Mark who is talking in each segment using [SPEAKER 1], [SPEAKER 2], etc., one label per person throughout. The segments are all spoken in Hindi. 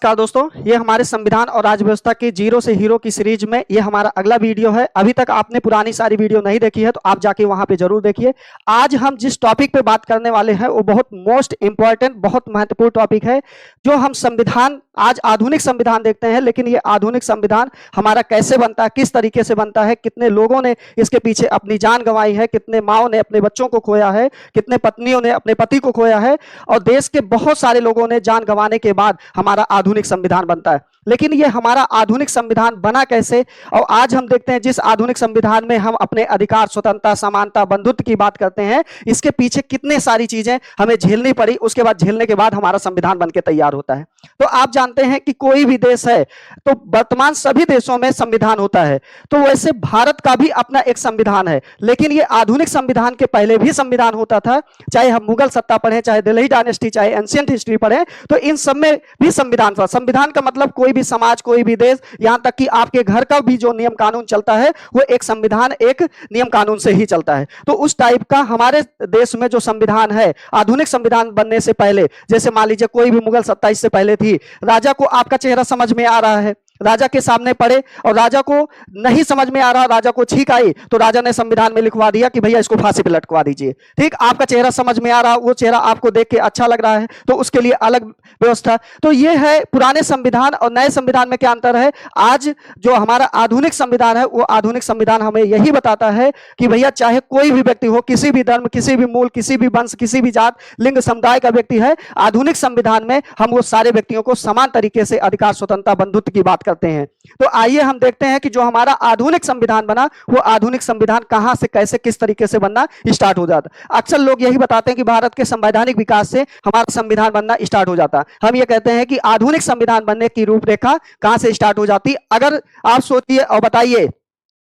[SPEAKER 1] नमस्कार दोस्तों, ये हमारे संविधान और राज्य व्यवस्था के जीरो से हीरो की सीरीज में ये हमारा अगला वीडियो है। अभी तक आपने पुरानी सारी वीडियो नहीं देखी है तो आप जाके वहां पे जरूर देखिए। आज हम जिस टॉपिक पे बात करने वाले हैं वो बहुत मोस्ट इंपॉर्टेंट, बहुत महत्वपूर्ण टॉपिक है। जो हम संविधान, आज आधुनिक संविधान देखते हैं, लेकिन ये आधुनिक संविधान हमारा कैसे बनता है, किस तरीके से बनता है, कितने लोगों ने इसके पीछे अपनी जान गंवाई है, कितने माओ ने अपने बच्चों को खोया है, कितने पत्नियों ने अपने पति को खोया है, और देश के बहुत सारे लोगों ने जान गंवाने के बाद हमारा आधुनिक संविधान बनता है। लेकिन ये हमारा आधुनिक संविधान बना कैसे, और आज हम देखते हैं जिस आधुनिक संविधान में हम अपने अधिकार, स्वतंत्रता, समानता, बंधुत्व की बात करते हैं, इसके पीछे कितने सारी चीजें हमें झेलनी पड़ी। उसके बाद झेलने के बाद हमारा संविधान बनके तैयार होता है। तो आप जानते हैं कि कोई भी देश है तो वर्तमान सभी देशों में संविधान होता है, तो वैसे भारत का भी अपना एक संविधान है। लेकिन ये आधुनिक संविधान के पहले भी संविधान होता था। चाहे हम मुगल सत्ता पढ़ें, चाहे दिल्ली डायनेस्टी, चाहे एंशिएंट हिस्ट्री पढ़ें, तो इन सब में भी संविधान था। संविधान का मतलब कोई भी समाज, कोई भी देश, यहां तक कि आपके घर का भी जो नियम कानून चलता है वो एक संविधान, एक नियम कानून से ही चलता है। तो उस टाइप का हमारे देश में जो संविधान है, आधुनिक संविधान बनने से पहले, जैसे मान लीजिए कोई भी मुगल सत्ता इससे पहले थी, राजा को आपका चेहरा समझ में आ रहा है, राजा के सामने पड़े और राजा को नहीं समझ में आ रहा, राजा को छींक आई, तो राजा ने संविधान में लिखवा दिया कि भैया इसको फांसी पे लटकवा दीजिए। ठीक, आपका चेहरा समझ में आ रहा, वो चेहरा आपको देख के अच्छा लग रहा है, तो उसके लिए अलग व्यवस्था। तो ये है पुराने संविधान और नए संविधान में क्या अंतर है। आज जो हमारा आधुनिक संविधान है, वो आधुनिक संविधान हमें यही बताता है कि भैया चाहे कोई भी व्यक्ति हो, किसी भी धर्म, किसी भी मूल, किसी भी वंश, किसी भी जात, लिंग, समुदाय का व्यक्ति है, आधुनिक संविधान में हम वो सारे व्यक्तियों को समान तरीके से अधिकार, स्वतंत्रता, बंधुत्व की बात करते हैं। तो आइए हम देखते हैं कि जो हमारा आधुनिक संविधान बना, वो आधुनिक संविधान कहां से, कैसे, किस तरीके से बनना स्टार्ट हो जाता। अक्सर लोग यही बताते हैं कि भारत के संवैधानिक विकास से हमारा संविधान बनना स्टार्ट हो जाता। हम ये कहते हैं कि आधुनिक संविधान बनने की रूपरेखा कहां से स्टार्ट हो जाती। अगर आप सोचिए और बताइए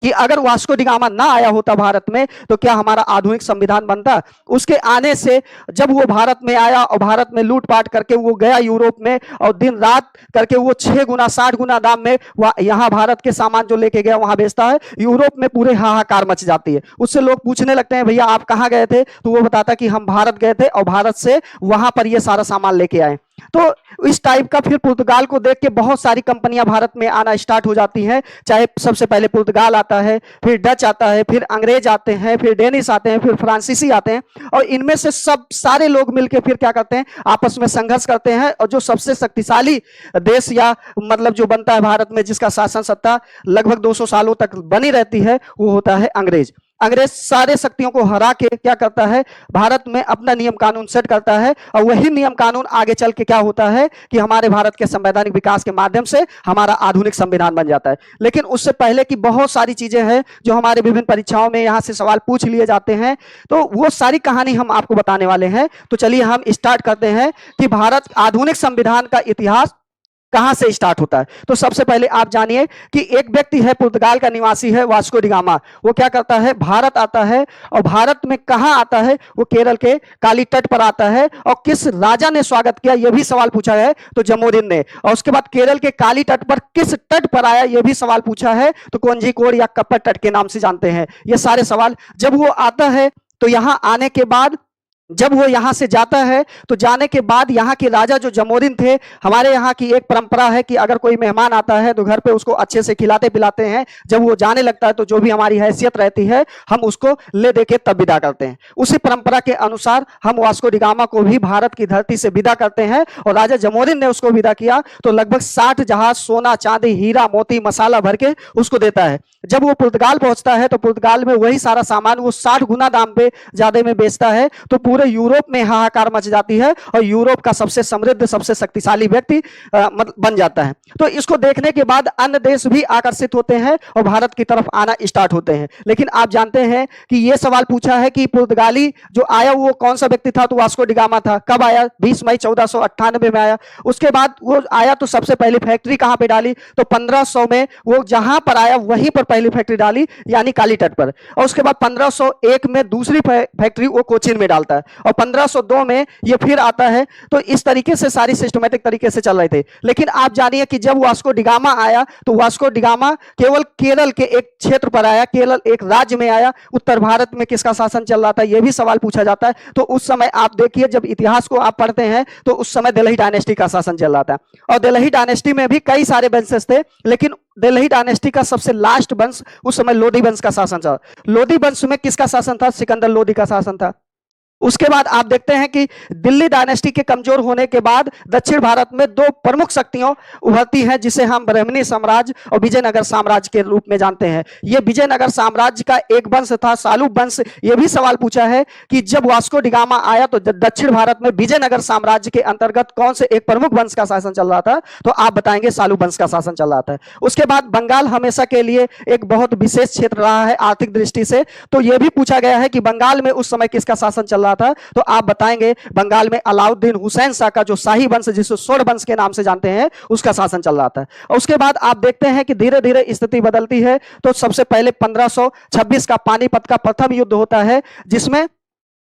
[SPEAKER 1] कि अगर वास्को डी गामा ना आया होता भारत में, तो क्या हमारा आधुनिक संविधान बनता। उसके आने से जब वो भारत में आया और भारत में लूटपाट करके वो गया यूरोप में, और दिन रात करके वो 6 गुना 60 गुना दाम में यहाँ भारत के सामान जो लेके गया वहां बेचता है, यूरोप में पूरे हाहाकार मच जाती है। उससे लोग पूछने लगते हैं भैया आप कहाँ गए थे, तो वो बताता कि हम भारत गए थे और भारत से वहां पर ये सारा सामान लेके आए। तो इस टाइप का फिर पुर्तगाल को देख के बहुत सारी कंपनियां भारत में आना स्टार्ट हो जाती हैं। चाहे सबसे पहले पुर्तगाल आता है, फिर डच आता है, फिर अंग्रेज आते हैं, फिर डेनिश आते हैं, फिर फ्रांसीसी आते हैं, और इनमें से सब सारे लोग मिलकर फिर क्या करते हैं, आपस में संघर्ष करते हैं। और जो सबसे शक्तिशाली देश या मतलब जो बनता है भारत में, जिसका शासन सत्ता लगभग 200 सालों तक बनी रहती है, वो होता है अंग्रेज। अंग्रेज सारे शक्तियों को हरा के क्या करता है, भारत में अपना नियम कानून सेट करता है, और वही नियम कानून आगे चल के क्या होता है कि हमारे भारत के संवैधानिक विकास के माध्यम से हमारा आधुनिक संविधान बन जाता है। लेकिन उससे पहले की बहुत सारी चीजें हैं जो हमारे विभिन्न परीक्षाओं में यहां से सवाल पूछ लिए जाते हैं, तो वो सारी कहानी हम आपको बताने वाले हैं। तो चलिए हम स्टार्ट करते हैं कि भारत आधुनिक संविधान का इतिहास कहां से स्टार्ट होता है। तो सबसे पहले आप जानिए कि एक व्यक्ति है, पुर्तगाल का निवासी है, वास्को डी गामा। वो क्या करता है, भारत आता है, और भारत में कहां आता है, वो केरल के काली तट पर आता है। और किस राजा ने स्वागत किया, यह भी सवाल पूछा है, तो जमोरिन ने। और उसके बाद केरल के काली तट पर किस तट पर आया, यह भी सवाल पूछा है, तो कोंजीकोड या कप्पर तट के नाम से जानते हैं। ये सारे सवाल जब वो आता है, तो यहां आने के बाद जब वो यहां से जाता है, तो जाने के बाद यहाँ के राजा जो जमोरिन थे, हमारे यहाँ की एक परंपरा है कि अगर कोई मेहमान आता है तो घर पे उसको अच्छे से खिलाते पिलाते हैं। जब वो जाने लगता है तो जो भी हमारी हैसियत रहती है हम उसको ले दे के तब विदा करते हैं। उसी परंपरा के अनुसार हम वास्को डी गामा को भी भारत की धरती से विदा करते हैं, और राजा जमोरिन ने उसको विदा किया तो लगभग 60 जहाज सोना, चांदी, हीरा, मोती, मसाला भर के उसको देता है। जब वो पुर्तगाल पहुंचता है तो पुर्तगाल में वही सारा सामान वो 60 गुना दाम पे ज्यादा में बेचता है, तो पूरे यूरोप में हाहाकार मच जाती है, और यूरोप का सबसे समृद्ध, सबसे शक्तिशाली व्यक्ति बन जाता है। तो इसको देखने के बाद अन्य देश भी आकर्षित होते हैं और भारत की तरफ आना स्टार्ट होते हैं। लेकिन आप जानते हैं कि यह सवाल पूछा है कि पुर्तगाली जो आया वो कौन सा व्यक्ति था, तो वास्को डी गामा था। कब आया, 20 मई 1498 में आया। उसके बाद वो आया तो सबसे पहले फैक्ट्री कहां पे डाली, तो 1500 में वो जहां पर आया वहीं पर पहली फैक्ट्री डाली, यानी काली तट पर। और उसके बाद 1501 में दूसरी फैक्ट्री वो कोचीन में डालता है। और 1502 में ये फिर आता है। तो इस तरीके से सारी सिस्टमेटिक तरीके से चल रहे थे। लेकिन आप जानिए कि जब वास्को डिगामा आया तो वास्को डिगामा केवल केरल के एक क्षेत्र पर आया, केरल एक राज्य में आया। उत्तर भारत में किसका शासन चल रहा था, यह भी सवाल पूछा जाता है। तो उस समय आप देखिए, जब इतिहास को आप पढ़ते हैं तो उस समय दिल्ही डायनेस्टी का शासन चल रहा था, और दिल्ही डायनेस्टी में भी कई सारे वंशज थे, लेकिन दिल्ही डायनेस्टी का सबसे लास्ट वंश उस समय लोधी वंश का शासन था। लोधी वंश में किसका शासन था, सिकंदर लोधी का शासन था। उसके बाद आप देखते हैं कि दिल्ली डायनेस्टी के कमजोर होने के बाद दक्षिण भारत में दो प्रमुख शक्तियां उभरती हैं, जिसे हम ब्राह्मणी साम्राज्य और विजयनगर साम्राज्य के रूप में जानते हैं। यह विजयनगर साम्राज्य का एक वंश था, सालुब वंश। यह भी सवाल पूछा है कि जब वास्को डिगामा आया तो दक्षिण भारत में विजयनगर साम्राज्य के अंतर्गत कौन से एक प्रमुख वंश का शासन चल रहा था, तो आप बताएंगे सालुब वंश का शासन चल रहा था। उसके बाद बंगाल हमेशा के लिए एक बहुत विशेष क्षेत्र रहा है आर्थिक दृष्टि से, तो यह भी पूछा गया है कि बंगाल में उस समय किसका शासन चल रहा था, तो आप बताएंगे बंगाल में अलाउद्दीन हुसैन शाह का जो शाही वंश, जिसे स्वर्ण वंश के नाम से जानते हैं, उसका शासन चल रहा था। और उसके बाद आप देखते हैं कि धीरे धीरे स्थिति बदलती है। तो सबसे पहले 1526 का पानीपत का प्रथम युद्ध होता है, जिसमें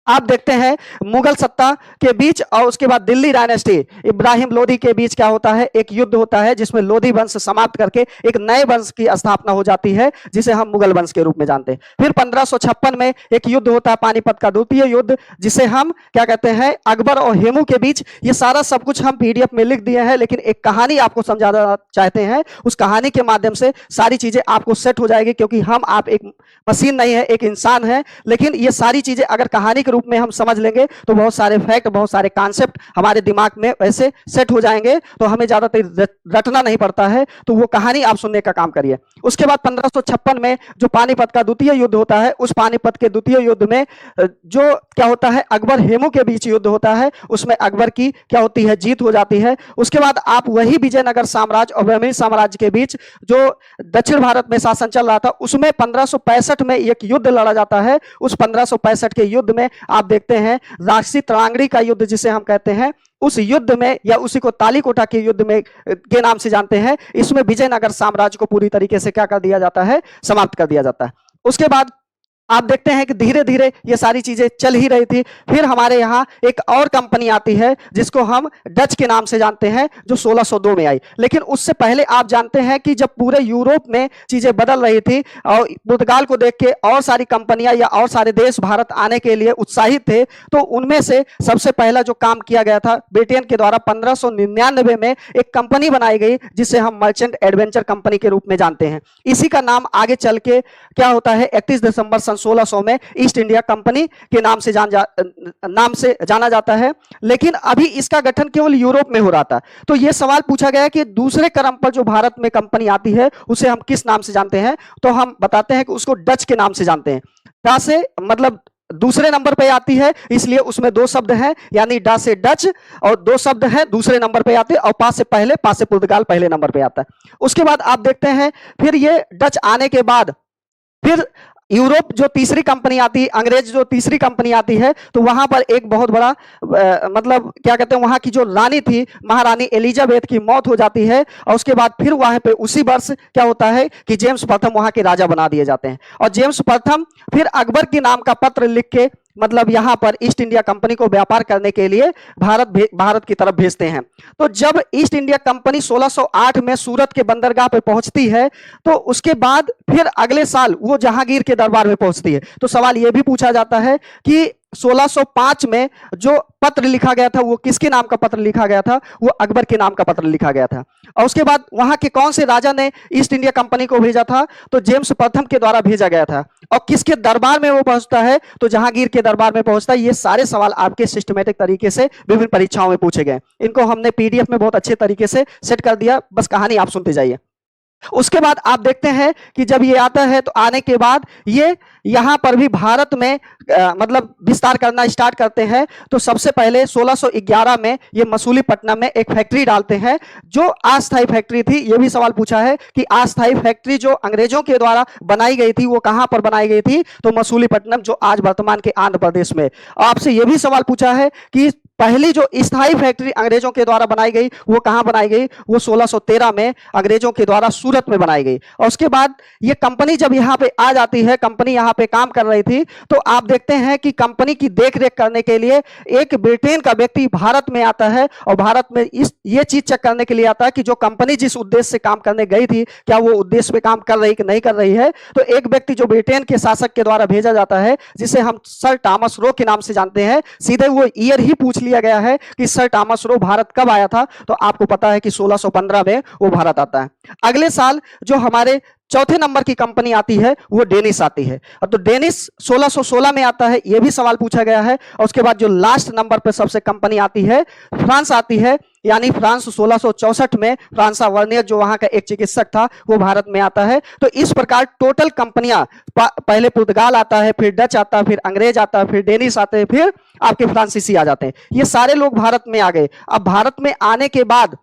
[SPEAKER 1] आप देखते हैं मुगल सत्ता के बीच और उसके बाद दिल्ली डायनेस्टी इब्राहिम लोधी के बीच क्या होता है, एक युद्ध होता है, जिसमें लोधी वंश समाप्त करके एक नए वंश की स्थापना हो जाती है, जिसे हम मुगल वंश के रूप में जानते हैं। फिर 1556 में एक युद्ध होता है, पानीपत का द्वितीय युद्ध, जिसे हम क्या कहते हैं, अकबर और हेमू के बीच। ये सारा सब कुछ हम पीडीएफ में लिख दिए हैं, लेकिन एक कहानी आपको समझाना चाहते हैं। उस कहानी के माध्यम से सारी चीजें आपको सेट हो जाएगी, क्योंकि हम आप एक मशीन नहीं है, एक इंसान है। लेकिन ये सारी चीजें अगर कहानी रूप में हम समझ लेंगे तो बहुत सारे फैक्ट, बहुत सारे कॉन्सेप्ट हमारे दिमाग में वैसे सेट हो जाएंगे, तो हमें ज्यादातर रटना नहीं पड़ता है। तो वो कहानी आप सुनने का काम करिए। उसके बाद 1556 में जो पानीपत का द्वितीय युद्ध होता है, उस पानीपत के द्वितीय युद्ध में जो क्या होता है, अकबर हेमू के बीच युद्ध होता है, उसमें अकबर की क्या होती है, जीत हो जाती है। उसके बाद आप वही विजयनगर साम्राज्य और ब्राह्मणी साम्राज्य के बीच जो दक्षिण भारत में शासन चल रहा था, उसमें 1565 में एक युद्ध लड़ा जाता है। उस 1565 के युद्ध में आप देखते हैं राक्षसी तड़ांगड़ी का युद्ध, जिसे हम कहते हैं, उस युद्ध में या उसी को तालीकोटा के युद्ध में के नाम से जानते हैं, इसमें विजयनगर साम्राज्य को पूरी तरीके से क्या कर दिया जाता है, समाप्त कर दिया जाता है। उसके बाद आप देखते हैं कि धीरे धीरे ये सारी चीजें चल ही रही थी। फिर हमारे यहाँ एक और कंपनी आती है, जिसको हम डच के नाम से जानते हैं, जो 1602 में आई। लेकिन उससे पहले आप जानते हैं कि जब पूरे यूरोप में चीजें बदल रही थी और पुर्तगाल को देख के और सारी कंपनियां या और सारे देश भारत आने के लिए उत्साहित थे, तो उनमें से सबसे पहला जो काम किया गया था, ब्रिटेन के द्वारा 1599 में एक कंपनी बनाई गई, जिसे हम मर्चेंट एडवेंचर कंपनी के रूप में जानते हैं। इसी का नाम आगे चल के क्या होता है, 31 दिसंबर 1600 में ईस्ट इंडिया कंपनी के नाम से जाना जाता है। लेकिन अभी इसका गठन केवल यूरोप में हो रहा था। तो यह सवाल पूछा गया कि दूसरे क्रम पर जो भारत में कंपनी आती है, उसे हम किस नाम से जानते हैं, तो हम बताते हैं कि उसको डच के नाम से जानते हैं। डा से मतलब दूसरे नंबर पे आती है, इसलिए उसमें दो शब्द हैं, यानी डा से डच, और दो शब्द हैं दूसरे नंबर पे आते हैं, और पा से पहले, पा से पुर्तगाल पहले नंबर पे आता है। उसके बाद आप देखते हैं फिर ये डच आने के बाद फिर यूरोप जो तीसरी कंपनी आती है, अंग्रेज जो तीसरी कंपनी आती है, तो वहां पर एक बहुत बड़ा मतलब क्या कहते हैं, वहां की जो रानी थी, महारानी एलिजाबेथ की मौत हो जाती है। और उसके बाद फिर वहां पे उसी वर्ष क्या होता है कि जेम्स प्रथम वहां के राजा बना दिए जाते हैं। और जेम्स प्रथम फिर अकबर के नाम का पत्र लिख के मतलब यहां पर ईस्ट इंडिया कंपनी को व्यापार करने के लिए भारत की तरफ भेजते हैं। तो जब ईस्ट इंडिया कंपनी 1608 में सूरत के बंदरगाह पे पहुंचती है, तो उसके बाद फिर अगले साल वो जहांगीर के दरबार में पहुंचती है। तो सवाल यह भी पूछा जाता है कि 1605 में जो पत्र लिखा गया था, वो किसके नाम का पत्र लिखा गया था, वो अकबर के नाम का पत्र लिखा गया था। और उसके बाद वहां के कौन से राजा ने ईस्ट इंडिया कंपनी को भेजा था, तो जेम्स प्रथम के द्वारा भेजा गया था। और किसके दरबार में वो पहुंचता है, तो जहांगीर के दरबार में पहुंचता है। ये सारे सवाल आपके सिस्टमेटिक तरीके से विभिन्न परीक्षाओं में पूछे गए। इनको हमने पीडीएफ में बहुत अच्छे तरीके से सेट कर दिया, बस कहानी आप सुनते जाइए। उसके बाद आप देखते हैं कि जब ये आता है, तो आने के बाद ये यहां पर भी भारत में मतलब विस्तार करना स्टार्ट करते हैं। तो सबसे पहले 1611 में ये मसूलीपट्टनम में एक फैक्ट्री डालते हैं, जो अस्थायी फैक्ट्री थी। ये भी सवाल पूछा है कि अस्थायी फैक्ट्री जो अंग्रेजों के द्वारा बनाई गई थी, वो कहां पर बनाई गई थी, तो मसूलीपट्टनम, जो आज वर्तमान के आंध्र प्रदेश में। आपसे यह भी सवाल पूछा है कि पहली जो स्थायी फैक्ट्री अंग्रेजों के द्वारा बनाई गई वो कहां बनाई गई? वो 1613 में अंग्रेजों के द्वारा सूरत में बनाई गई। और उसके बाद ये कंपनी जब यहां पे आ जाती है, कंपनी यहां पे काम कर रही थी, तो आप देखते हैं कि कंपनी की देखरेख करने के लिए एक ब्रिटेन का व्यक्ति भारत में आता है और भारत में ये चीज चेक करने के लिए आता है कि जो कंपनी जिस उद्देश्य से काम करने गई थी क्या वो उद्देश्य पे काम कर रही कि नहीं कर रही है। तो एक व्यक्ति जो ब्रिटेन के शासक के द्वारा भेजा जाता है, जिसे हम सर टॉमस रो के नाम से जानते हैं, सीधे वो ईयर ही पूछ लिया गया है कि सर टॉमस रो भारत कब आया था, तो आपको पता है कि 1615 में वो भारत आता है। अगले साल जो हमारे चौथे नंबर की कंपनी आती है वो डेनिस आती है, और तो डेनिस 1616 में आता है, ये भी सवाल पूछा गया है। और उसके बाद जो लास्ट नंबर पे सबसे कंपनी आती है, फ्रांस आती है, यानी फ्रांस 1664 में फ्रांसा वर्नियर जो वहां का एक चिकित्सक था वो भारत में आता है। तो इस प्रकार टोटल कंपनियां, पहले पुर्तगाल आता है, फिर डच आता है, फिर अंग्रेज आता है, फिर डेनिस आते हैं, फिर आपके फ्रांसीसी आ जाते हैं। ये सारे लोग भारत में आ गए। अब भारत में आने के बाद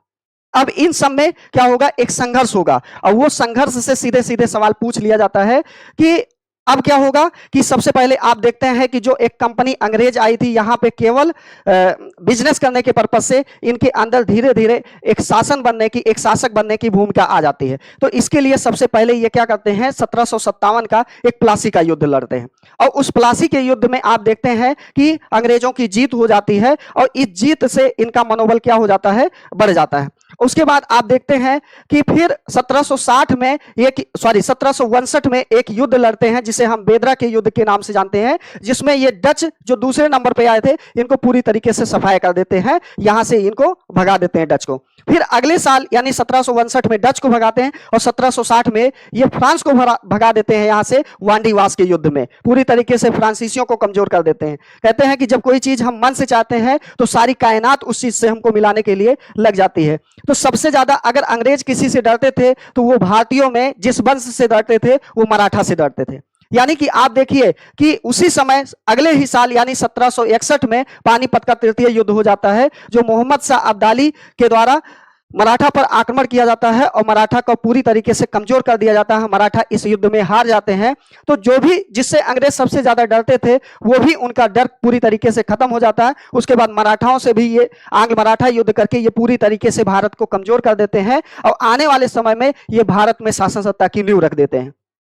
[SPEAKER 1] अब इन सब में क्या होगा? एक संघर्ष होगा, और वो संघर्ष से सीधे सीधे सवाल पूछ लिया जाता है कि अब क्या होगा कि सबसे पहले आप देखते हैं कि जो एक कंपनी अंग्रेज आई थी यहां पे केवल बिजनेस करने के पर्पज से, इनके अंदर धीरे धीरे एक शासन बनने की, एक शासक बनने की भूमिका आ जाती है। तो इसके लिए सबसे पहले ये क्या करते हैं? 1757 का एक प्लासी का युद्ध लड़ते हैं, और उस प्लासी के युद्ध में आप देखते हैं कि अंग्रेजों की जीत हो जाती है, और इस जीत से इनका मनोबल क्या हो जाता है? बढ़ जाता है। उसके बाद आप देखते हैं कि फिर 1760 में एक 1762 में एक युद्ध लड़ते हैं जिसे हम बेदरा के युद्ध के नाम से जानते हैं, जिसमें ये डच जो दूसरे नंबर पे आए थे इनको पूरी तरीके से सफाया कर देते हैं, यहां से इनको भगा देते हैं डच को। फिर अगले साल यानी 1762 में डच को भगाते हैं, और 1760 में ये फ्रांस को भगा देते हैं यहां से वांडीवास के युद्ध में, पूरी तरीके से फ्रांसीसियों को कमजोर कर देते हैं। कहते हैं कि जब कोई चीज हम मन से चाहते हैं तो सारी कायनात उस चीज से हमको मिलाने के लिए लग जाती है। तो सबसे ज्यादा अगर अंग्रेज किसी से डरते थे तो वो भारतीयों में जिस वंश से डरते थे वो मराठा से डरते थे। यानी कि आप देखिए कि उसी समय अगले ही साल यानी 1761 में पानीपत का तृतीय युद्ध हो जाता है, जो मोहम्मद शाह अब्दाली के द्वारा मराठा पर आक्रमण किया जाता है और मराठा को पूरी तरीके से कमजोर कर दिया जाता है। मराठा इस युद्ध में हार जाते हैं। तो जो भी जिससे अंग्रेज सबसे ज्यादा डरते थे वो भी उनका डर पूरी तरीके से खत्म हो जाता है। उसके बाद मराठाओं से भी ये आंग्ल मराठा युद्ध करके ये पूरी तरीके से भारत को कमजोर कर देते हैं, और आने वाले समय में ये भारत में शासन सत्ता की नींव रख देते हैं।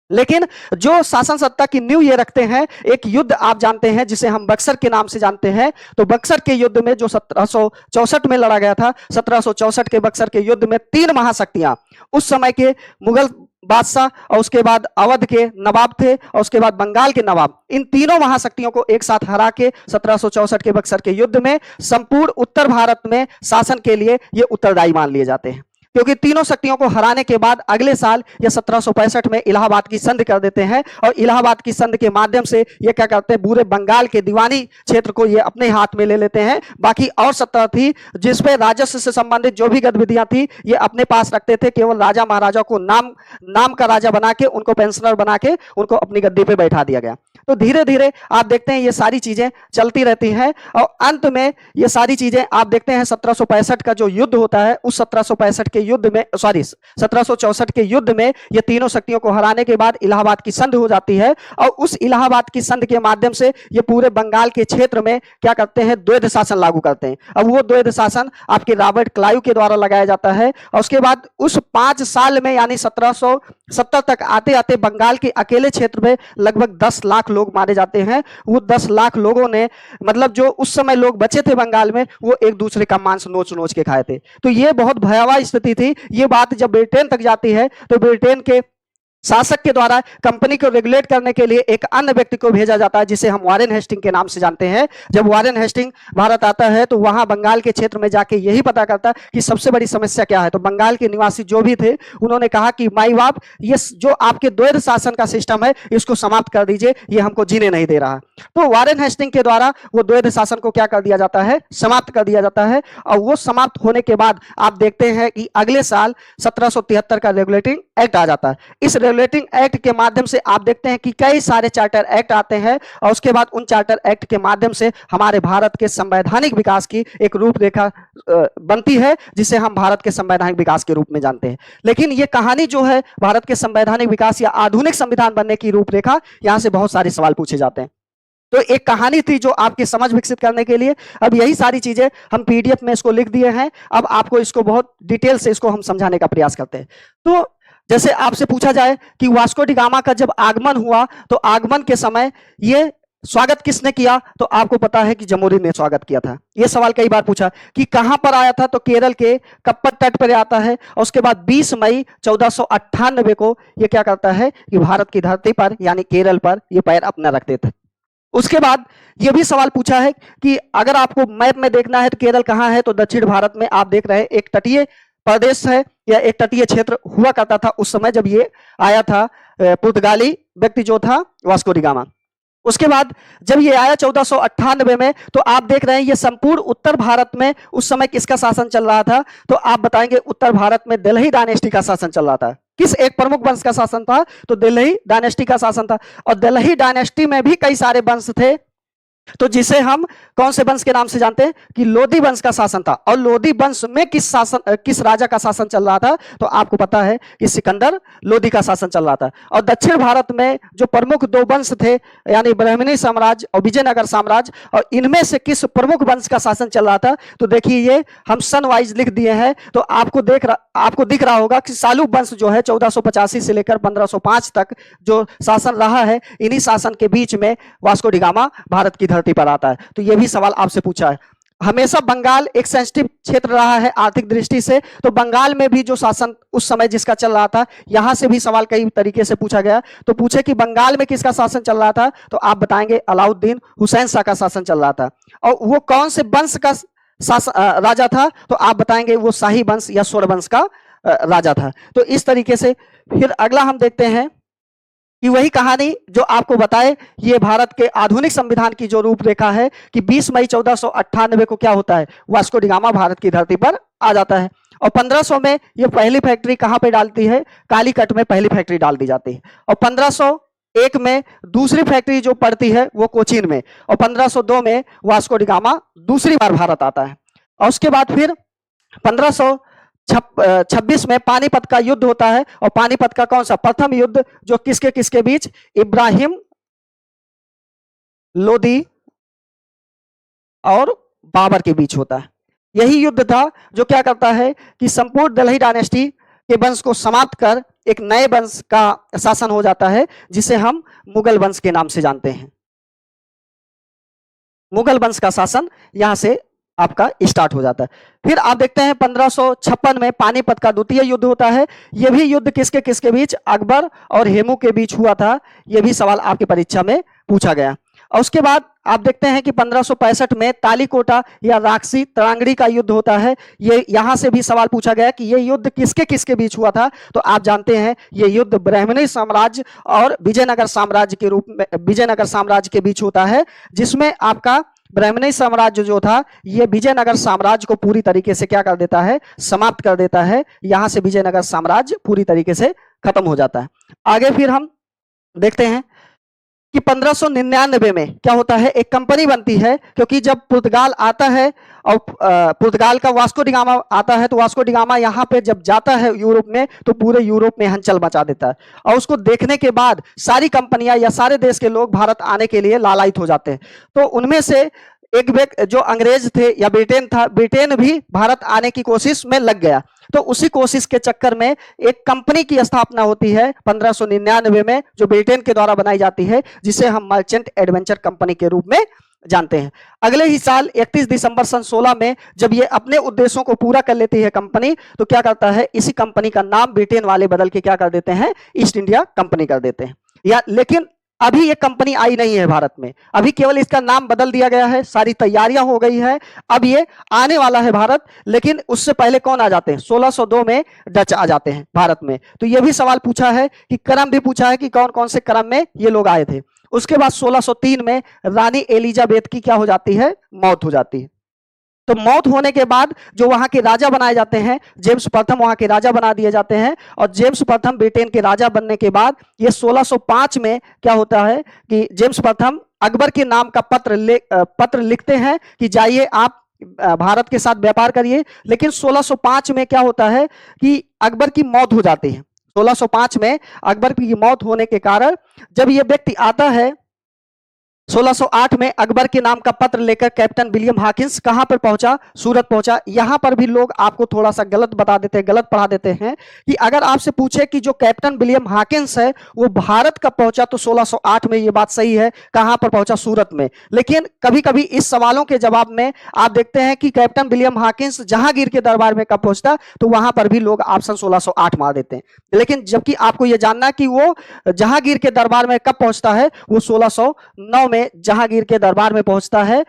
[SPEAKER 1] लेकिन जो शासन सत्ता की नींव ये रखते हैं, एक युद्ध आप जानते हैं जिसे हम बक्सर के नाम से जानते हैं। तो बक्सर के युद्ध में जो 1764 में लड़ा गया था, 1764 के बक्सर के युद्ध में 3 महाशक्तियां, उस समय के मुगल बादशाह और उसके बाद अवध के नवाब थे और उसके बाद बंगाल के नवाब, इन तीनों महाशक्तियों को एक साथ हरा के 1764 के बक्सर के युद्ध में संपूर्ण उत्तर भारत में शासन के लिए ये उत्तरदायी मान लिए जाते हैं। क्योंकि तीनों शक्तियों को हराने के बाद अगले साल या 1765 में इलाहाबाद की संधि कर देते हैं, और इलाहाबाद की संधि के माध्यम से ये क्या करते हैं? पूरे बंगाल के दीवानी क्षेत्र को ये अपने हाथ में ले लेते हैं। बाकी और सत्ता थी जिसपे राजस्व से संबंधित जो भी गतिविधियां थी ये अपने पास रखते थे। केवल राजा महाराजा को नाम का राजा बना के, उनको पेंशनर बना के उनको अपनी गद्दी पे बैठा दिया गया। तो धीरे धीरे आप देखते हैं ये सारी चीजें चलती रहती हैं, और अंत में ये सारी चीजें आप देखते हैं 1765 का जो युद्ध होता है, उस 1765 के युद्ध में 1764 के युद्ध में ये तीनों शक्तियों को हराने के बाद इलाहाबाद की संधि हो जाती है, और उस इलाहाबाद की संधि के माध्यम से ये पूरे बंगाल के क्षेत्र में क्या करते हैं? द्वैध शासन लागू करते हैं। अब वो द्वैध शासन आपके रॉबर्ट क्लाइव के द्वारा लगाया जाता है, और उसके बाद उस 5 साल में यानी 1770 तक आते आते बंगाल के अकेले क्षेत्र में लगभग 10 लाख लोग मारे जाते हैं। वो 10 लाख लोगों ने, मतलब जो उस समय लोग बचे थे बंगाल में, वो एक दूसरे का मांस नोच नोच के खाए थे। तो ये बहुत भयावह स्थिति थी। ये बात जब ब्रिटेन तक जाती है तो ब्रिटेन के शासक के द्वारा कंपनी को रेगुलेट करने के लिए एक अन्य व्यक्ति को भेजा जाता है जिसे हम वारेन हेस्टिंग के नाम से जानते हैं। जब वारेन हेस्टिंग भारत आता है तो वहां बंगाल के क्षेत्र में जाके यही पता करता है कि सबसे बड़ी समस्या क्या है। तो बंगाल के निवासी जो भी थे उन्होंने कहा कि माई बाप, ये जो आपके द्वैध शासन का सिस्टम है इसको समाप्त कर दीजिए, ये हमको जीने नहीं दे रहा। तो वारेन हेस्टिंग के द्वारा वो द्वैध शासन को क्या कर दिया जाता है? समाप्त कर दिया जाता है। और वो समाप्त होने के बाद आप देखते हैं कि अगले साल 1773 का रेगुलेटिंग एक्ट आ जाता है। इस रेगुलेटिंग एक्ट के माध्यम से आप देखते हैं कि कई सारे चार्टर एक्ट आते हैं, और उसके बाद उन चार्टर एक्ट के माध्यम से हमारे भारत के संवैधानिक विकास की एक रूपरेखा बनती है, जिसे हम भारत के संवैधानिक विकास के रूप में जानते हैं। लेकिन ये कहानी जो है भारत के संवैधानिक विकास या आधुनिक संविधान बनने की रूपरेखा, यहां से बहुत सारे सवाल पूछे जाते हैं। तो एक कहानी थी जो आपकी समझ विकसित करने के लिए। अब यही सारी चीजें हम पीडीएफ में इसको लिख दिए हैं। अब आपको इसको बहुत डिटेल से इसको हम समझाने का प्रयास करते हैं। तो जैसे आपसे पूछा जाए कि वास्को डी गामा का जब आगमन हुआ तो आगमन के समय ये स्वागत किसने किया, तो आपको पता है कि जमोरी ने स्वागत किया था। यह सवाल कई बार पूछा कि कहां पर आया था, तो केरल के कप्पत तट पर आता है। और उसके बाद 20 मई 1498 को यह क्या करता है कि भारत की धरती पर यानी केरल पर यह पैर अपना रखते थे। उसके बाद यह भी सवाल पूछा है कि अगर आपको मैप में देखना है तो केरल कहां है, तो दक्षिण भारत में आप देख रहे हैं एक तटीय प्रदेश है या एक तटीय क्षेत्र हुआ करता था उस समय जब ये आया था पुर्तगाली व्यक्ति जो था वास्को डी गामा। उसके बाद जब ये आया 1498 में, तो आप देख रहे हैं ये संपूर्ण उत्तर भारत में उस समय किसका शासन चल रहा था, तो आप बताएंगे उत्तर भारत में दिल्ही डायनेस्टी का शासन चल रहा था। किस एक प्रमुख वंश का शासन था, तो दिल्ही डायनेस्टी का शासन था। और दिल्ही डायनेस्टी में भी कई सारे वंश थे, तो जिसे हम कौन से वंश के नाम से जानते हैं कि लोधी वंश का शासन था। और लोधी वंश में किस राजा का शासन चल रहा था, तो आपको पता है कि सिकंदर लोधी का शासन चल रहा था। और दक्षिण भारत में जो प्रमुख दो वंश थे यानी ब्राह्मणी साम्राज्य और विजयनगर साम्राज्य, और इनमें से किस प्रमुख वंश का शासन चल रहा था, तो देखिए ये हम सन वाइज लिख दिए हैं। तो आपको दिख रहा होगा कि सालू वंश जो है 1485 से लेकर 1505 तक जो शासन रहा है, इन्हीं शासन के बीच में वास्को डी गामा भारत की धरती पर आता है। तो यह भी सवाल आपसे पूछा है। हमेशा बंगाल एक सेंसिटिव क्षेत्र रहा है आर्थिक दृष्टि से, तो बंगाल में भी जो शासन उस समय जिसका चल रहा था, यहां से भी सवाल कई तरीके से पूछा गया। तो पूछे कि बंगाल में किसका शासन चल रहा था, तो आप बताएंगे अलाउद्दीन हुसैन शाह का शासन चल रहा था। और वो कौन से वंश का राजा था, तो आप बताएंगे वो शाही वंश या स्वर्ण वंश का राजा था। तो इस तरीके से फिर अगला हम देखते हैं कि वही कहानी जो आपको बताए, ये भारत के आधुनिक संविधान की जो रूपरेखा है कि 20 मई 1498 को क्या होता है, वास्को डी गामा भारत की धरती पर आ जाता है। और 1500 में ये पहली फैक्ट्री कहां पे डालती है, कालीकट में पहली फैक्ट्री डाल दी जाती है। और 1501 में दूसरी फैक्ट्री जो पड़ती है वो कोचीन में। और 1502 में वास्को डी गामा दूसरी बार भारत आता है। और उसके बाद फिर 1526 में पानीपत का युद्ध होता है। और पानीपत का कौन सा प्रथम युद्ध, जो किसके किसके बीच, इब्राहिम लोदी और बाबर के बीच होता है। यही युद्ध था जो क्या करता है कि संपूर्ण दिल्ही डायनेस्टी के वंश को समाप्त कर एक नए वंश का शासन हो जाता है, जिसे हम मुगल वंश के नाम से जानते हैं। मुगल वंश का शासन यहां से आपका स्टार्ट हो जाता है। फिर आप देखते हैं 1556 में पानीपत का द्वितीय युद्ध होता है। यह भी युद्ध किसके किसके बीच, अकबर और हेमू के बीच हुआ था। यह भी सवाल आपकी परीक्षा में पूछा गया। और उसके बाद आप देखते हैं कि 1565 में तालीकोटा या राक्षसी तरांगड़ी का युद्ध होता है। ये यहां से भी सवाल पूछा गया कि यह युद्ध किसके किसके बीच हुआ था, तो आप जानते हैं यह युद्ध ब्राह्मणी साम्राज्य और विजयनगर साम्राज्य के रूप में विजयनगर साम्राज्य के बीच होता है, जिसमें आपका ब्राह्मणी साम्राज्य जो था ये विजयनगर साम्राज्य को पूरी तरीके से क्या कर देता है, समाप्त कर देता है। यहां से विजयनगर साम्राज्य पूरी तरीके से खत्म हो जाता है। आगे फिर हम देखते हैं कि 1599 में क्या होता है, एक कंपनी बनती है। क्योंकि जब पुर्तगाल आता है और पुर्तगाल का वास्को डी गामा आता है, तो वास्को डी गामा यहाँ पे जब जाता है यूरोप में, तो पूरे यूरोप में हलचल मचा देता है। और उसको देखने के बाद सारी कंपनियां या सारे देश के लोग भारत आने के लिए लालायित हो जाते हैं। तो उनमें से एक व्यक्ति जो अंग्रेज थे या ब्रिटेन था, ब्रिटेन भी भारत आने की कोशिश में लग गया। तो उसी कोशिश के चक्कर में एक कंपनी की स्थापना होती है 1599 में, जो ब्रिटेन के द्वारा बनाई जाती है, जिसे हम मर्चेंट एडवेंचर कंपनी के रूप में जानते हैं। अगले ही साल 31 दिसंबर सन 16 में जब ये अपने उद्देश्यों को पूरा कर लेती है कंपनी, तो क्या करता है, इसी कंपनी का नाम ब्रिटेन वाले बदल के क्या कर देते हैं, ईस्ट इंडिया कंपनी कर देते हैं। या लेकिन अभी ये कंपनी आई नहीं है भारत में, अभी केवल इसका नाम बदल दिया गया है, सारी तैयारियां हो गई है, अब ये आने वाला है भारत। लेकिन उससे पहले कौन आ जाते हैं, 1602 में डच आ जाते हैं भारत में। तो ये भी सवाल पूछा है कि क्रम भी पूछा है कि कौन कौन से क्रम में ये लोग आए थे। उसके बाद 1603 में रानी एलिजाबेथ की क्या हो जाती है, मौत हो जाती है। तो मौत होने के बाद जो वहां के राजा बनाए जाते हैं, जेम्स प्रथम वहां के राजा बना दिए जाते हैं। और जेम्स प्रथम ब्रिटेन के राजा बनने के बाद ये 1605 में क्या होता है कि जेम्स प्रथम अकबर के नाम का पत्र लिखते हैं कि जाइए आप भारत के साथ व्यापार करिए। लेकिन 1605 में क्या होता है कि अकबर की मौत हो जाती है। 1605 में अकबर की मौत होने के कारण जब ये व्यक्ति आता है 1608 में अकबर के नाम का पत्र लेकर कैप्टन विलियम हॉकिंस कहां पर पहुंचा? सूरत पहुंचा। यहां पर भी लोग आपको थोड़ा सा गलत बता देते हैं, गलत पढ़ा देते हैं कि अगर आपसे पूछे कि जो कैप्टन विलियम हॉकिंस है वो भारत कब पहुंचा, तो 1608 में। ये बात सही है। कहां पर पहुंचा? सूरत में। लेकिन कभी कभी इस सवालों के जवाब में आप देखते हैं कि कैप्टन विलियम हॉकिंस जहांगीर के दरबार में कब पहुंचता, तो वहां पर भी लोग ऑप्शन 1608 मार देते हैं। लेकिन जबकि आपको यह जानना कि वो जहांगीर के दरबार में कब पहुंचता है, वो 1609 में जहांगीर के दरबार में पहुंचता है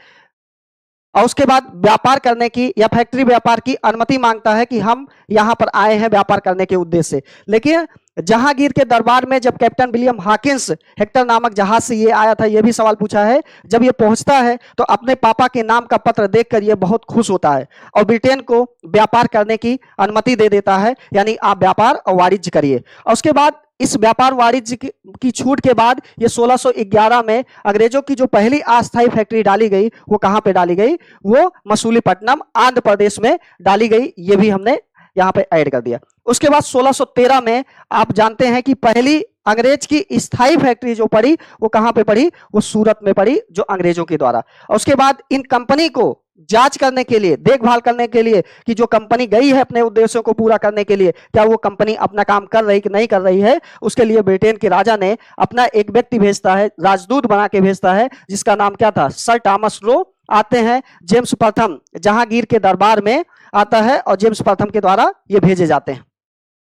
[SPEAKER 1] और उसके बाद व्यापार करने की या फैक्ट्री व्यापार की अनुमति मांगता है कि हम यहां पर आए हैं व्यापार करने के उद्देश्य से। लेकिन जहांगीर के दरबार में जब कैप्टन विलियम हॉकिंस हेक्टर नामक जहाज से ये आया था, ये भी सवाल पूछा है। जब ये पहुंचता है तो अपने पापा के नाम का पत्र देखकर ये बहुत खुश होता है और ब्रिटेन को व्यापार करने की अनुमति दे देता है, यानी आप व्यापार और वाणिज्य करिए। और उसके बाद इस व्यापार वाणिज्य की छूट के बाद ये 1611 में अंग्रेजों की जो पहली अस्थायी फैक्ट्री डाली गई, वो कहां पे डाली गई? वो मसूलीपट्टनम आंध्र प्रदेश में डाली गई। ये भी हमने यहां पे ऐड कर दिया। उसके बाद 1613 में आप जानते हैं कि पहली अंग्रेज की स्थायी फैक्ट्री जो पड़ी वो कहां पे पड़ी? वो सूरत में पड़ी, जो अंग्रेजों के द्वारा। और उसके बाद इन कंपनी को जांच करने के लिए, देखभाल करने के लिए कि जो कंपनी गई है अपने उद्देश्यों को पूरा करने के लिए, क्या वो कंपनी अपना काम कर रही कि नहीं कर रही है, उसके लिए ब्रिटेन के राजा ने अपना एक व्यक्ति भेजता है, राजदूत बना के भेजता है, जिसका नाम क्या था? सर थॉमस रो आते हैं। जेम्स प्रथम जहांगीर के दरबार में आता है और जेम्स प्रथम के द्वारा ये भेजे जाते हैं।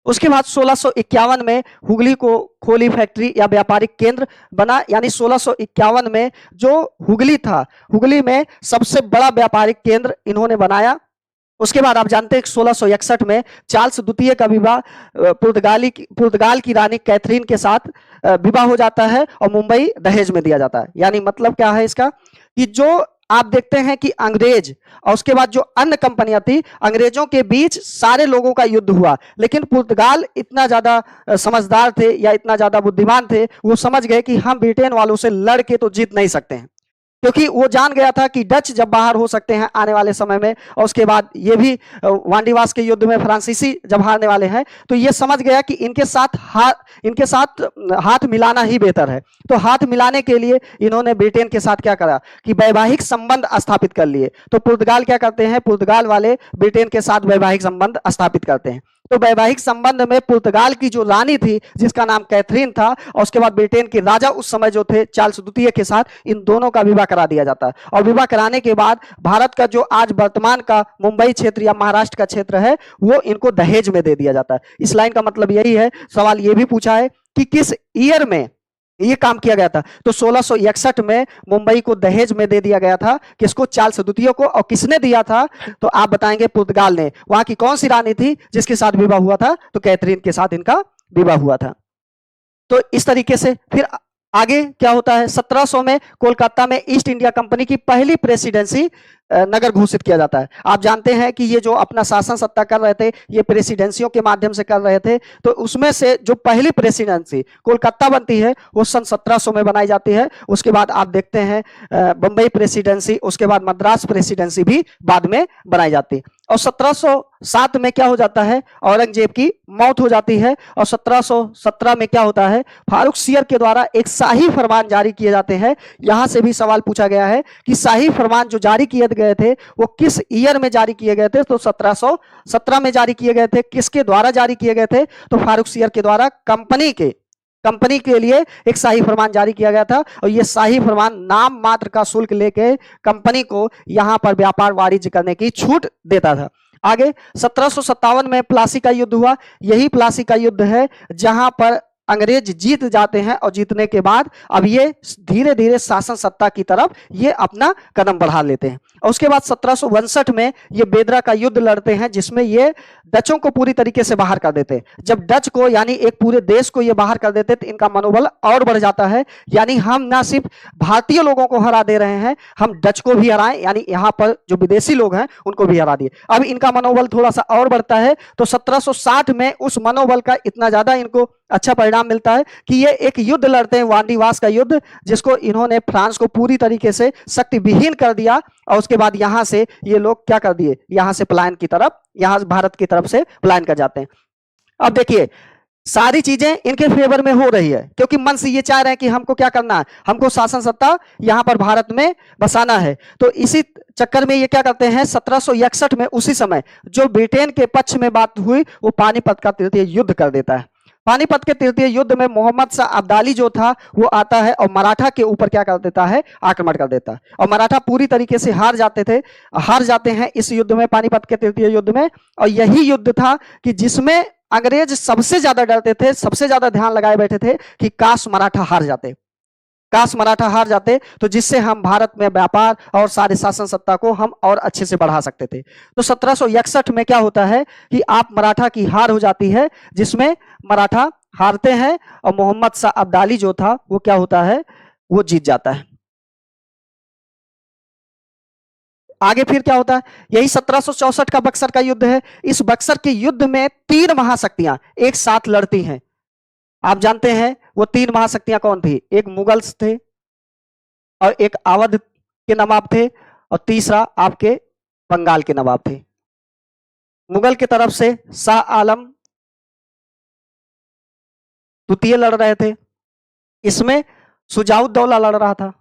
[SPEAKER 1] उसके बाद 1651 में हुगली को खोली फैक्ट्री या व्यापारिक केंद्र बना, यानी 1651 में जो हुगली था, हुगली में सबसे बड़ा व्यापारिक केंद्र इन्होंने बनाया। उसके बाद आप जानते हैं 1661 में चार्ल्स द्वितीय का विवाह पुर्तगाल की रानी कैथरीन के साथ विवाह हो जाता है और मुंबई दहेज में दिया जाता है। यानी मतलब क्या है इसका कि जो आप देखते हैं कि अंग्रेज और उसके बाद जो अन्य कंपनियां थी, अंग्रेजों के बीच सारे लोगों का युद्ध हुआ, लेकिन पुर्तगाल इतना ज्यादा समझदार थे या इतना ज्यादा बुद्धिमान थे, वो समझ गए कि हम ब्रिटेन वालों से लड़ के तो जीत नहीं सकते हैं, क्योंकि वो जान गया था कि डच जब बाहर हो सकते हैं आने वाले समय में, और उसके बाद ये भी वांडीवास के युद्ध में फ्रांसीसी जब हारने वाले हैं, तो ये समझ गया कि इनके साथ हाथ मिलाना ही बेहतर है। तो हाथ मिलाने के लिए इन्होंने ब्रिटेन के साथ क्या करा कि वैवाहिक संबंध स्थापित कर लिए। तो पुर्तगाल क्या करते हैं? पुर्तगाल वाले ब्रिटेन के साथ वैवाहिक संबंध स्थापित करते हैं। तो वैवाहिक संबंध में पुर्तगाल की जो रानी थी जिसका नाम कैथरीन था, और उसके बाद ब्रिटेन के राजा उस समय जो थे चार्ल्स द्वितीय के साथ, इन दोनों का विवाह करा दिया जाता है। और विवाह कराने के बाद भारत का जो आज वर्तमान का मुंबई क्षेत्र या महाराष्ट्र का क्षेत्र है, वो इनको दहेज में दे दिया जाता है। इस लाइन का मतलब यही है। सवाल ये भी पूछा है कि किस ईयर में ये काम किया गया था, तो 1661 में मुंबई को दहेज में दे दिया गया था। किसको? चार्ल्स द्वितीय को। और किसने दिया था? तो आप बताएंगे पुर्तगाल ने। वहां की कौन सी रानी थी जिसके साथ विवाह हुआ था? तो कैथरीन के साथ इनका विवाह हुआ था। तो इस तरीके से फिर आगे क्या होता है? 1700 में कोलकाता में ईस्ट इंडिया कंपनी की पहली प्रेसिडेंसी नगर घोषित किया जाता है। आप जानते हैं कि ये जो अपना शासन सत्ता कर रहे थे, ये प्रेसिडेंसियों के माध्यम से कर रहे थे। तो उसमें से जो पहली प्रेसिडेंसी कोलकाता बनती है, वो सन 1700 में बनाई जाती है। उसके बाद आप देखते हैं बंबई प्रेसिडेंसी, उसके बाद मद्रास प्रेसिडेंसी भी बाद में बनाई जाती है। और 1707 में क्या हो जाता है? औरंगजेब की मौत हो जाती है। और 1717 में क्या होता है? फारूक सियर के द्वारा एक शाही फरमान जारी किए जाते हैं। यहां से भी सवाल पूछा गया है कि शाही फरमान जो जारी किए गए थे वो किस ईयर में जारी किए गए थे? तो 1717 में जारी किए गए थे। किसके द्वारा जारी किए गए थे? तो फारूक सियर के द्वारा कंपनी के लिए एक शाही फरमान जारी किया गया था। और यह शाही फरमान नाम मात्र का शुल्क लेके कंपनी को यहां पर व्यापार वाणिज्य करने की छूट देता था। आगे 1757 में प्लासी का युद्ध हुआ। यही प्लासी का युद्ध है जहां पर अंग्रेज जीत जाते हैं और जीतने के बाद अब ये धीरे धीरे शासन सत्ता की तरफ ये अपना कदम बढ़ा लेते हैं। और उसके बाद 1762 में ये बेदरा का युद्ध लड़ते हैं, जिसमें ये डचों को पूरी तरीके से बाहर कर देते हैं। जब डच को यानी एक पूरे देश को ये बाहर कर देते तो इनका मनोबल और बढ़ जाता है। यानी हम ना सिर्फ भारतीय लोगों को हरा दे रहे हैं, हम डच को भी हराएं, यानी यहाँ पर जो विदेशी लोग हैं उनको भी हरा दिए। अब इनका मनोबल थोड़ा सा और बढ़ता है। तो 1760 में उस मनोबल का इतना ज्यादा इनको अच्छा परिणाम मिलता है कि ये एक युद्ध लड़ते हैं, वांडीवास का युद्ध, जिसको इन्होंने फ्रांस को पूरी तरीके से शक्ति विहीन कर दिया। और उसके बाद यहां से ये लोग क्या कर दिए? यहां से पलायन की तरफ, यहां भारत की तरफ से पलायन कर जाते हैं। अब देखिए सारी चीजें इनके फेवर में हो रही है, क्योंकि मन से ये चाह रहे हैं कि हमको क्या करना है, हमको शासन सत्ता यहां पर भारत में बसाना है। तो इसी चक्कर में ये क्या करते हैं, 1761 में उसी समय जो ब्रिटेन के पक्ष में बात हुई वो पानीपत का तृतीय युद्ध कर देता है। पानीपत के तृतीय युद्ध में मोहम्मद शाह अब्दाली जो था वो आता है और मराठा के ऊपर क्या कर देता है, आक्रमण कर देता है, और मराठा पूरी तरीके से हार जाते हैं इस युद्ध में, पानीपत के तृतीय युद्ध में। और यही युद्ध था कि जिसमें अंग्रेज सबसे ज्यादा डरते थे, सबसे ज्यादा ध्यान लगाए बैठे थे कि काश मराठा हार जाते, काश मराठा हार जाते, तो जिससे हम भारत में व्यापार और सारे शासन सत्ता को हम और अच्छे से बढ़ा सकते थे। तो 1761 में क्या होता है कि आप मराठा की हार हो जाती है, जिसमें मराठा हारते हैं और मोहम्मद शाह अब्दाली जो था वो क्या होता है, वो जीत जाता है। आगे फिर क्या होता है, यही 1764 का बक्सर का युद्ध है। इस बक्सर के युद्ध में 3 महाशक्तियां एक साथ लड़ती हैं। आप जानते हैं वो 3 महाशक्तियां कौन थी, एक मुगल्स थे और एक अवध के नवाब थे और तीसरा आपके बंगाल के नवाब थे। मुगल की तरफ से शाह आलम द्वितीय लड़ रहे थे, इसमें शुजाउद्दौला लड़ रहा था।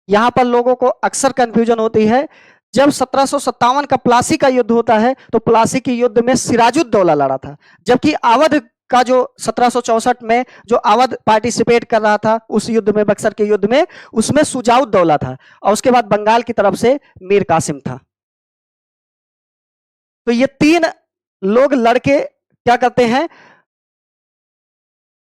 [SPEAKER 1] यहां पर लोगों को अक्सर कंफ्यूजन होती है, जब 1757 का प्लासी का युद्ध होता है तो प्लासी के युद्ध में सिराजुद्दौला लड़ा था, जबकि अवध का जो 1764 में जो अवध पार्टिसिपेट कर रहा था उस युद्ध में, बक्सर के युद्ध में, उसमें शुजाउद्दौला था और उसके बाद बंगाल की तरफ से मीर कासिम था। तो ये 3 लोग लड़के क्या करते हैं,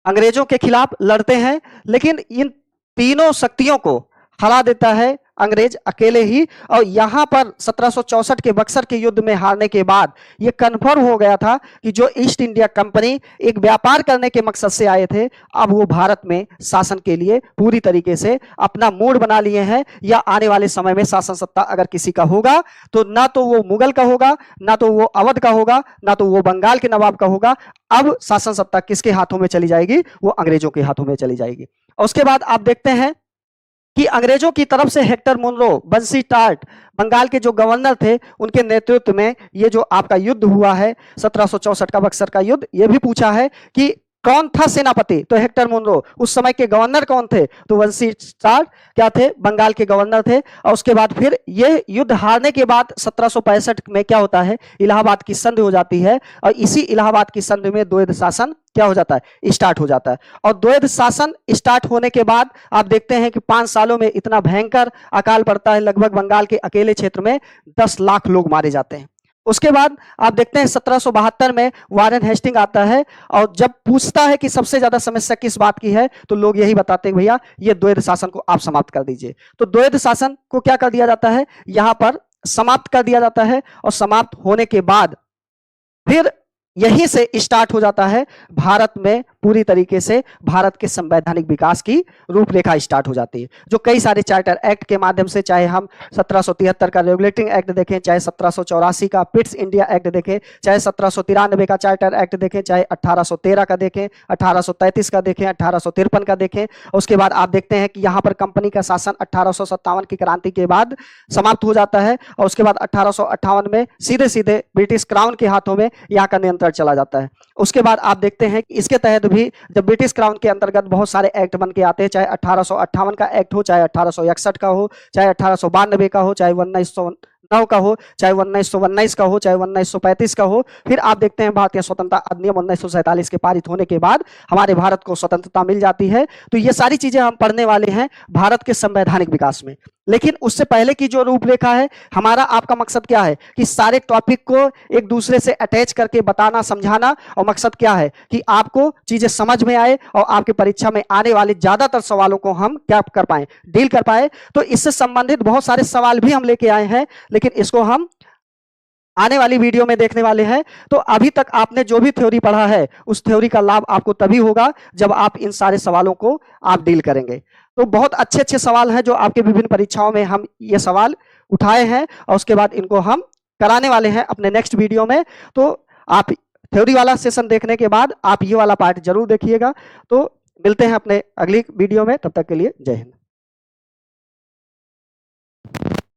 [SPEAKER 1] अंग्रेजों के खिलाफ लड़ते हैं, लेकिन इन तीनों शक्तियों को हरा देता है अंग्रेज अकेले ही। और यहां पर 1764 के बक्सर के युद्ध में हारने के बाद यह कन्फर्म हो गया था कि जो ईस्ट इंडिया कंपनी एक व्यापार करने के मकसद से आए थे, अब वो भारत में शासन के लिए पूरी तरीके से अपना मूड बना लिए हैं, या आने वाले समय में शासन सत्ता अगर किसी का होगा तो ना तो वो मुगल का होगा, ना तो वो अवध का होगा, ना तो वो बंगाल के नवाब का होगा। अब शासन सत्ता किसके हाथों में चली जाएगी, वो अंग्रेजों के हाथों में चली जाएगी। और उसके बाद आप देखते हैं कि अंग्रेजों की तरफ से हेक्टर मुनरो, बंसी टार्ट, बंगाल के जो गवर्नर थे, उनके नेतृत्व में ये जो आपका युद्ध हुआ है 1764 का बक्सर का युद्ध, ये भी पूछा है कि कौन था सेनापति, तो हेक्टर मुनरो। उस समय के गवर्नर कौन थे, तो बंसी टार्ट क्या थे, बंगाल के गवर्नर थे। और उसके बाद फिर ये युद्ध हारने के बाद 1765 में क्या होता है, इलाहाबाद की संधि हो जाती है, और इसी इलाहाबाद की संधि में द्वैध शासन क्या हो जाता है, स्टार्ट हो जाता है। और द्वैध शासन स्टार्ट होने के बाद आप देखते हैं कि 5 सालों में इतना भयंकर अकाल पड़ता है, लगभग बंगाल के अकेले क्षेत्र में 10 लाख लोग मारे जाते हैं। उसके बाद आप देखते हैं 1772 में वारेन हेस्टिंग आता है, और जब पूछता है कि सबसे ज्यादा समस्या किस बात की है, तो लोग यही बताते हैं भैया ये द्वैध शासन को आप समाप्त कर दीजिए। तो द्वैध शासन को क्या कर दिया जाता है, यहां पर समाप्त कर दिया जाता है। और समाप्त होने के बाद फिर यहीं से स्टार्ट हो जाता है भारत में पूरी तरीके से भारत के संवैधानिक विकास की रूपरेखा स्टार्ट हो जाती है, जो कई सारे चार्टर एक्ट के माध्यम से, चाहे हम 1773 का रेगुलेटिंग एक्ट देखें, चाहे 1784 का पिट्स इंडिया एक्ट देखें, चाहे 1793 का चार्टर एक्ट देखें, चाहे 1813 का देखें, 1833 का देखें, 1853 का देखें। उसके बाद आप देखते हैं कि यहाँ पर कंपनी का शासन 1857 की क्रांति के बाद समाप्त हो जाता है, और उसके बाद 1858 में सीधे सीधे ब्रिटिश क्राउन के हाथों में यहाँ का नियंत्रण चला जाता है। उसके बाद आप देखते हैं कि इसके तहत भी जब ब्रिटिश क्राउन के अंतर्गत बहुत सारे एक्ट बन के आते हैं, चाहे 1858 का एक्ट हो, चाहे 1861 का हो, चाहे 1892 का हो, चाहे 1909 का हो, चाहे 1919 का हो, चाहे 1935 का हो। फिर आप देखते हैं भारतीय स्वतंत्रता अधिनियम 1947 के पारित होने के बाद हमारे भारत को स्वतंत्रता मिल जाती है। तो ये सारी चीजें हम पढ़ने वाले हैं भारत के संवैधानिक विकास में। लेकिन उससे पहले की जो रूपरेखा है, हमारा आपका मकसद क्या है कि सारे टॉपिक को एक दूसरे से अटैच करके बताना, समझाना, और मकसद क्या है कि आपको चीजें समझ में आए और आपकी परीक्षा में आने वाले ज्यादातर सवालों को हम क्या कर पाए, डील कर पाए। तो इससे संबंधित बहुत सारे सवाल भी हम लेके आए हैं, लेकिन इसको हम आने वाली वीडियो में देखने वाले हैं। तो अभी तक आपने जो भी थ्योरी पढ़ा है उस थ्योरी का लाभ आपको तभी होगा जब आप इन सारे सवालों को आप डील करेंगे। तो बहुत अच्छे अच्छे सवाल हैं जो आपके विभिन्न परीक्षाओं में हम ये सवाल उठाए हैं, और उसके बाद इनको हम कराने वाले हैं अपने नेक्स्ट वीडियो में। तो आप थ्योरी वाला सेशन देखने के बाद आप ये वाला पार्ट जरूर देखिएगा। तो मिलते हैं अपने अगली वीडियो में, तब तक के लिए जय हिंद।